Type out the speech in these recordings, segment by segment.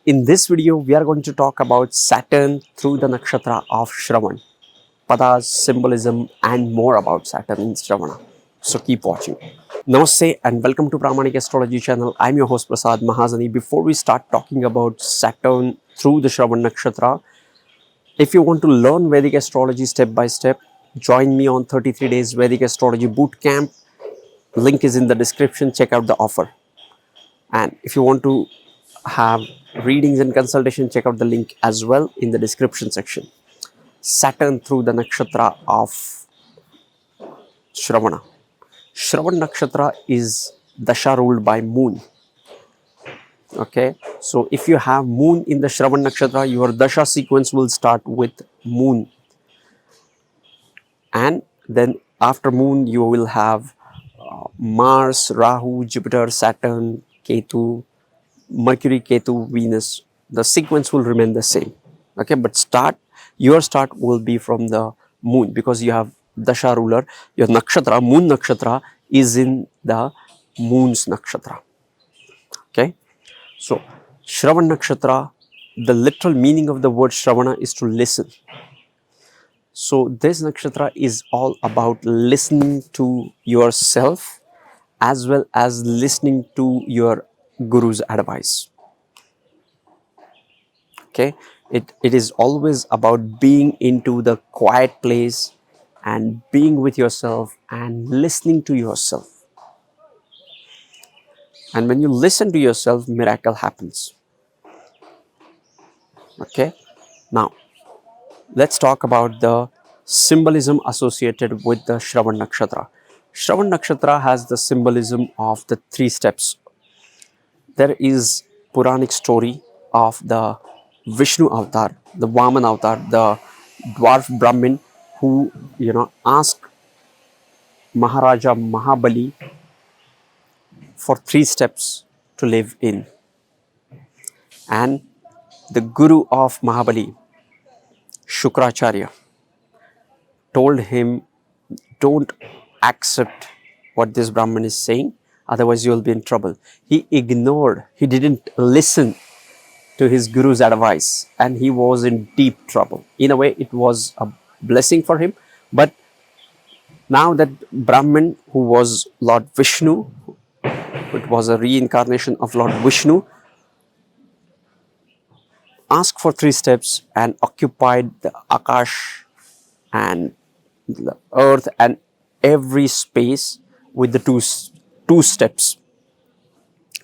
In this video, we are going to talk about Saturn through the nakshatra of Shravan, padas, symbolism, and more about Saturn in Shravana. So keep watching. Namaste and welcome to Vedic Astrology channel. I'm your host Prasad Mahazani. Before we start talking about Saturn through the Shravan Nakshatra, if you want to learn Vedic Astrology step by step, join me on 33 days Vedic Astrology Bootcamp. Link is in the description. Check out the offer. And if you want to have readings and consultation, check out the link as well in the description section. Saturn through the nakshatra of Shravana. Shravan nakshatra is Dasha ruled by moon. Okay, so if you have moon in the Shravan nakshatra, your Dasha sequence will start with moon. And then after moon, you will have Mars, Rahu, Jupiter, Saturn, Ketu, Mercury, Ketu, Venus. The sequence will remain the same. Okay, but your start will be from the moon because you have Dasha ruler. Your nakshatra, moon nakshatra, is in the moon's nakshatra. Okay, so Shravan nakshatra, the literal meaning of the word Shravana is to listen. So this nakshatra is all about listening to yourself as well as listening to your guru's advice. Okay, it is always about being into the quiet place and being with yourself and listening to yourself. And when you listen to yourself, miracle happens. Okay, now let's talk about the symbolism associated with the Shravan nakshatra. Shravan nakshatra has the symbolism of the 3 steps. There is Puranic story of the Vishnu avatar, the Vaman avatar, the dwarf Brahmin who asked Maharaja Mahabali for 3 steps to live in. And the guru of Mahabali, Shukracharya, told him, don't accept what this Brahmin is saying, otherwise you will be in trouble. He didn't listen to his guru's advice and he was in deep trouble. In a way, it was a blessing for him. But now that Brahmin, who was Lord Vishnu, it was a reincarnation of Lord Vishnu, asked for 3 steps and occupied the Akash and the earth and every space with the two steps.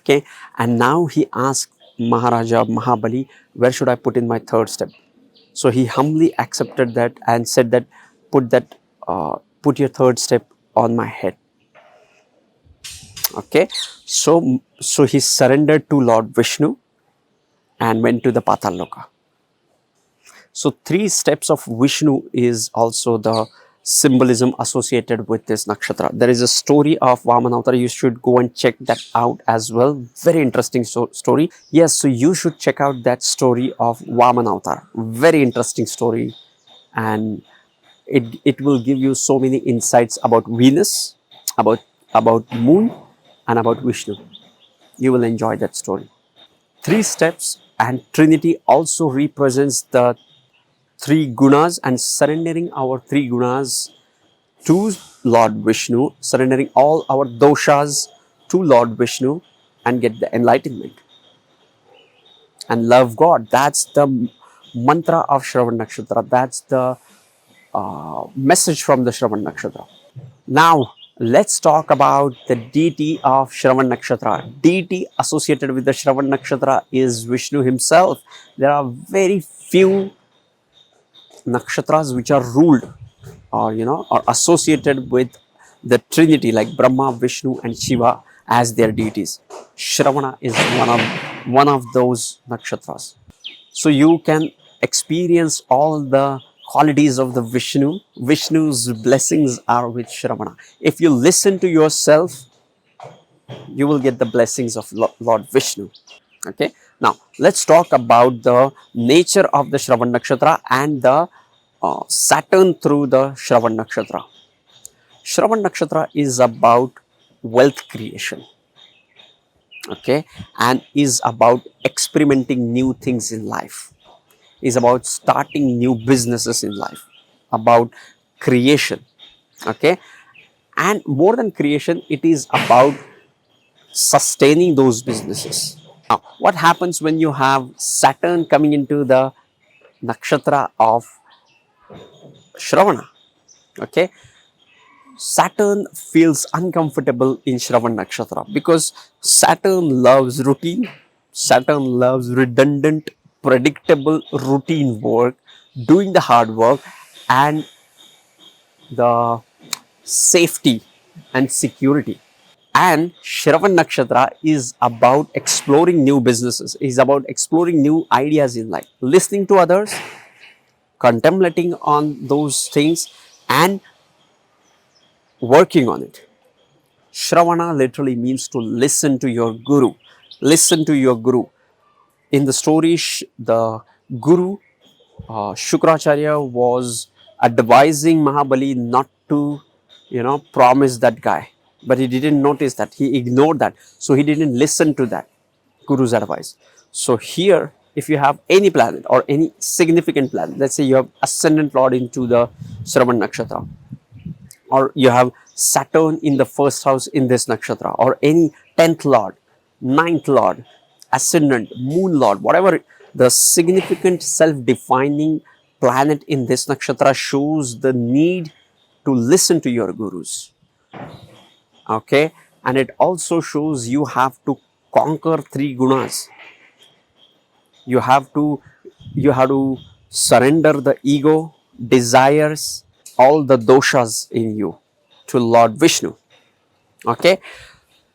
Okay, and now he asked Maharaja Mahabali, where should I put in my 3rd step? So he humbly accepted that and said that put your 3rd step on my head. Okay, so he surrendered to Lord Vishnu and went to the Pataloka. So 3 steps of Vishnu is also the symbolism associated with this nakshatra. There is a story of Vaman avatar. You should go and check that out as well. Very interesting story. Yes, so you should check out that story of Vaman avatar. Very interesting story, and it will give you so many insights about Venus, about moon, and about Vishnu. You will enjoy that story. 3 steps and Trinity also represents the 3 gunas and surrendering our 3 gunas to Lord Vishnu, surrendering all our doshas to Lord Vishnu and get the enlightenment and love God. That's the mantra of Shravan Nakshatra. That's the message from the Shravan Nakshatra. Now, let's talk about the deity of Shravan Nakshatra. Deity associated with the Shravan Nakshatra is Vishnu himself. There are very few nakshatras which are ruled or associated with the Trinity like Brahma, Vishnu and Shiva as their deities. Shravana is one of those nakshatras. So you can experience all the qualities of the Vishnu. Vishnu's blessings are with Shravana. If you listen to yourself, you will get the blessings of Lord Vishnu. Okay, now let's talk about the nature of the Shravan Nakshatra and the Saturn through the Shravan Nakshatra. Shravan Nakshatra is about wealth creation. okay, and is about experimenting new things in life, is about starting new businesses in life, about creation, okay, and more than creation, it is about sustaining those businesses. Now, what happens when you have Saturn coming into the nakshatra of Shravana? Okay, Saturn feels uncomfortable in Shravan Nakshatra because Saturn loves routine, Saturn loves redundant, predictable routine work, doing the hard work, and the safety and security. And Shravan Nakshatra is about exploring new businesses, is about exploring new ideas in life, listening to others, contemplating on those things, and working on it. Shravana literally means to listen to your guru. Listen to your guru. In the story, the guru Shukracharya was advising Mahabali not to, promise that guy. But he didn't notice that. He ignored that. So he didn't listen to that guru's advice. So here, if you have any planet or any significant planet, let's say you have ascendant lord into the Shravan Nakshatra, or you have Saturn in the first house in this nakshatra, or any 10th lord, ninth lord, ascendant, moon lord, whatever the significant self-defining planet in this nakshatra shows the need to listen to your gurus. Okay, and it also shows you have to conquer three gunas. You have to surrender the ego, desires, all the doshas in you to Lord Vishnu. Okay,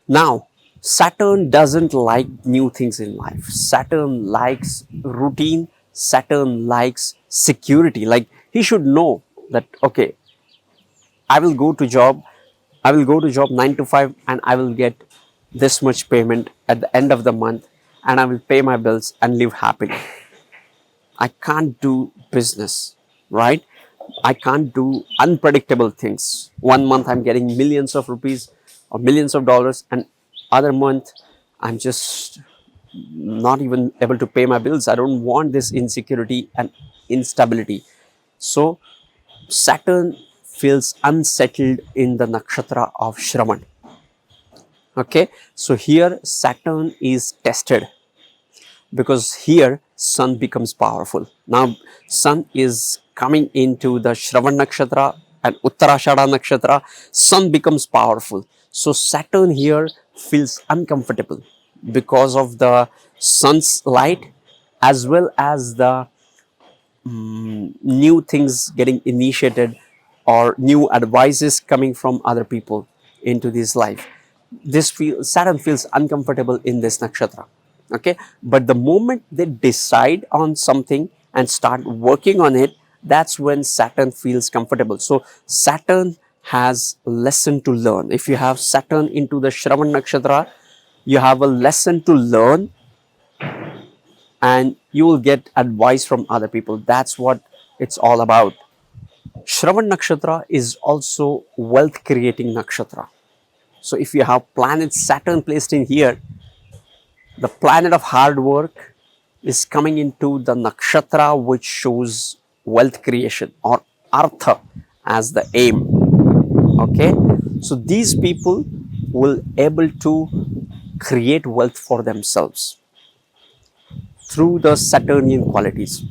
now Saturn doesn't like new things in life. Saturn likes routine, Saturn likes security. Like, he should know that, okay, I will go to job, 9 to 5, and I will get this much payment at the end of the month, and I will pay my bills and live happily. I can't do business, right? I can't do unpredictable things. One month I'm getting millions of rupees or millions of dollars, and other month I'm just not even able to pay my bills. I don't want this insecurity and instability. So Saturn feels unsettled in the nakshatra of Shravan. Okay, so here Saturn is tested because here sun becomes powerful. Now sun is coming into the Shravan nakshatra and Uttarashada nakshatra, sun becomes powerful. So Saturn here feels uncomfortable because of the sun's light, as well as the new things getting initiated or new advices coming from other people into this life. Saturn feels uncomfortable in this nakshatra. Okay, but the moment they decide on something and start working on it, that's when Saturn feels comfortable. So Saturn has a lesson to learn. If you have Saturn into the Shravan nakshatra, you have a lesson to learn, and you will get advice from other people. That's what it's all about. Shravan nakshatra is also wealth creating nakshatra. So if you have planet Saturn placed in here, the planet of hard work is coming into the nakshatra, which shows wealth creation or artha as the aim. Okay, so these people will able to create wealth for themselves through the Saturnian qualities.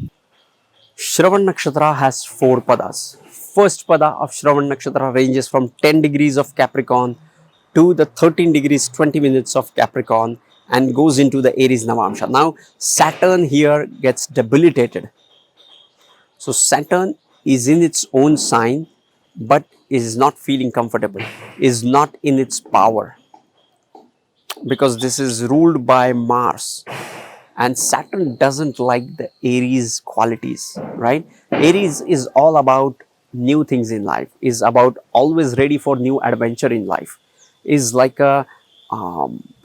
Shravan Nakshatra has 4 padas. First pada of Shravan Nakshatra ranges from 10 degrees of Capricorn to the 13 degrees 20 minutes of Capricorn and goes into the Aries Navamsha. Now Saturn here gets debilitated. So Saturn is in its own sign but is not feeling comfortable, is not in its power, because this is ruled by Mars. And Saturn doesn't like the Aries qualities, right? Aries is all about new things in life, is about always ready for new adventure in life, is like a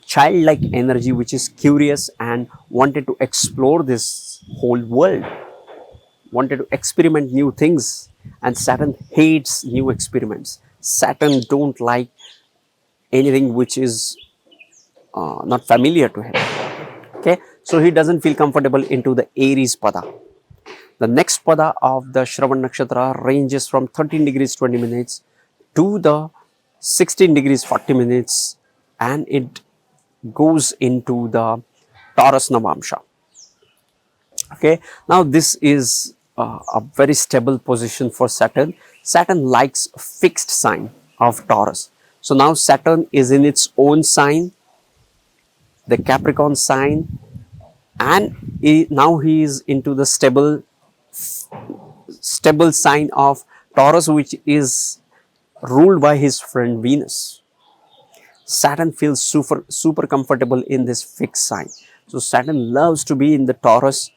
childlike energy which is curious and wanted to explore this whole world, wanted to experiment new things. And Saturn hates new experiments. Saturn don't like anything which is not familiar to him. Okay, so he doesn't feel comfortable into the Aries pada. The next pada of the Shravana Nakshatra ranges from 13 degrees 20 minutes to the 16 degrees 40 minutes, and it goes into the Taurus Navamsha. Okay, now this is a very stable position for Saturn. Saturn likes fixed sign of Taurus. So now Saturn is in its own sign, the Capricorn sign, and now he is into the stable sign of Taurus, which is ruled by his friend Venus. Saturn feels super comfortable in this fixed sign. So Saturn loves to be in the Taurus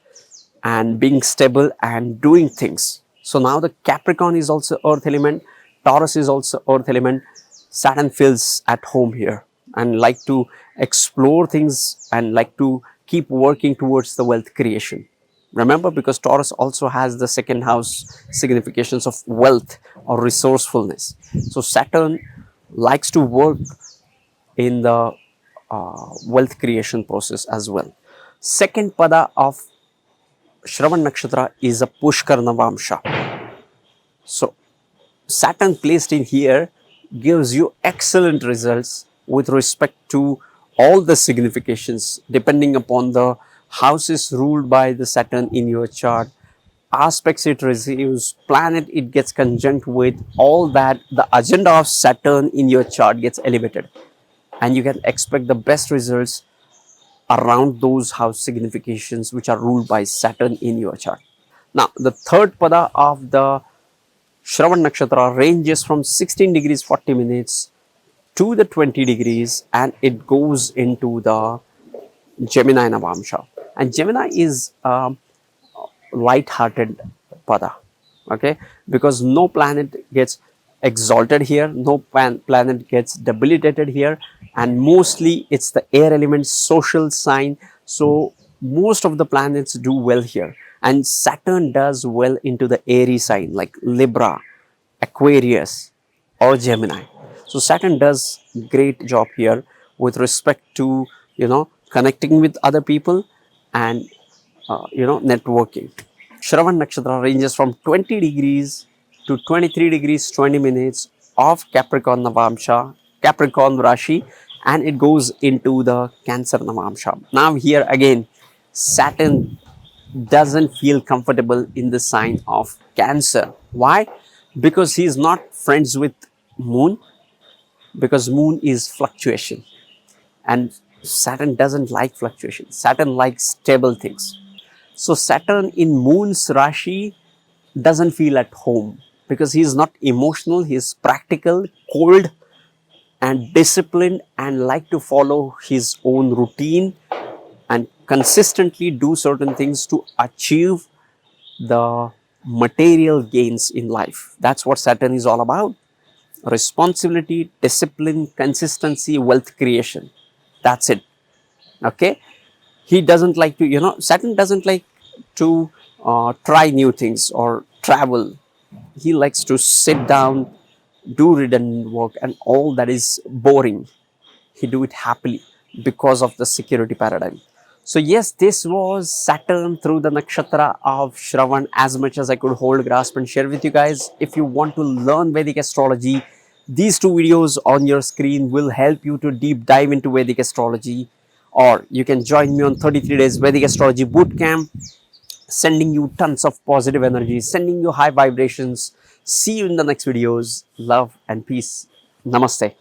and being stable and doing things. So now the Capricorn is also earth element, Taurus is also earth element. Saturn feels at home here and like to explore things and like to keep working towards the wealth creation. Remember, because Taurus also has the second house significations of wealth or resourcefulness. So Saturn likes to work in the wealth creation process as well. Second pada of Shravana Nakshatra is a Pushakara Navamsha. So Saturn placed in here gives you excellent results with respect to all the significations depending upon the houses ruled by the Saturn in your chart, aspects it receives, planet it gets conjunct with, all that the agenda of Saturn in your chart gets elevated, and you can expect the best results around those house significations which are ruled by Saturn in your chart. Now, the third pada of the Shravana Nakshatra ranges from 16 degrees 40 minutes to the 20 degrees, and it goes into the Gemini Navamsha. And Gemini is light-hearted pada, okay, because no planet gets exalted here, no planet gets debilitated here, and mostly it's the air element social sign. So most of the planets do well here, and Saturn does well into the airy sign like Libra, Aquarius, or Gemini. So Saturn does great job here with respect to connecting with other people and networking. Shravan Nakshatra ranges from 20 degrees to 23 degrees 20 minutes of Capricorn Navamsha, Capricorn Rashi, and it goes into the Cancer Navamsha. Now here again, Saturn doesn't feel comfortable in the sign of Cancer. Why? Because he is not friends with Moon, because Moon is fluctuation, and Saturn doesn't like fluctuation. Saturn likes stable things. So Saturn in Moon's Rashi doesn't feel at home because he is not emotional, he is practical, cold and disciplined, and like to follow his own routine and consistently do certain things to achieve the material gains in life. That's what Saturn is all about. Responsibility, discipline, consistency, wealth creation. That's it. Okay. He doesn't like to, Saturn doesn't like to try new things or travel. He likes to sit down, do redundant work, and all that is boring, he do it happily because of the security paradigm. So yes, this was Saturn through the nakshatra of Shravan, as much as I could hold, grasp and share with you guys. If you want to learn Vedic astrology, these two videos on your screen will help you to deep dive into Vedic astrology, or you can join me on 33 days Vedic astrology bootcamp, sending you tons of positive energy, sending you high vibrations. See you in the next videos. Love and peace. Namaste.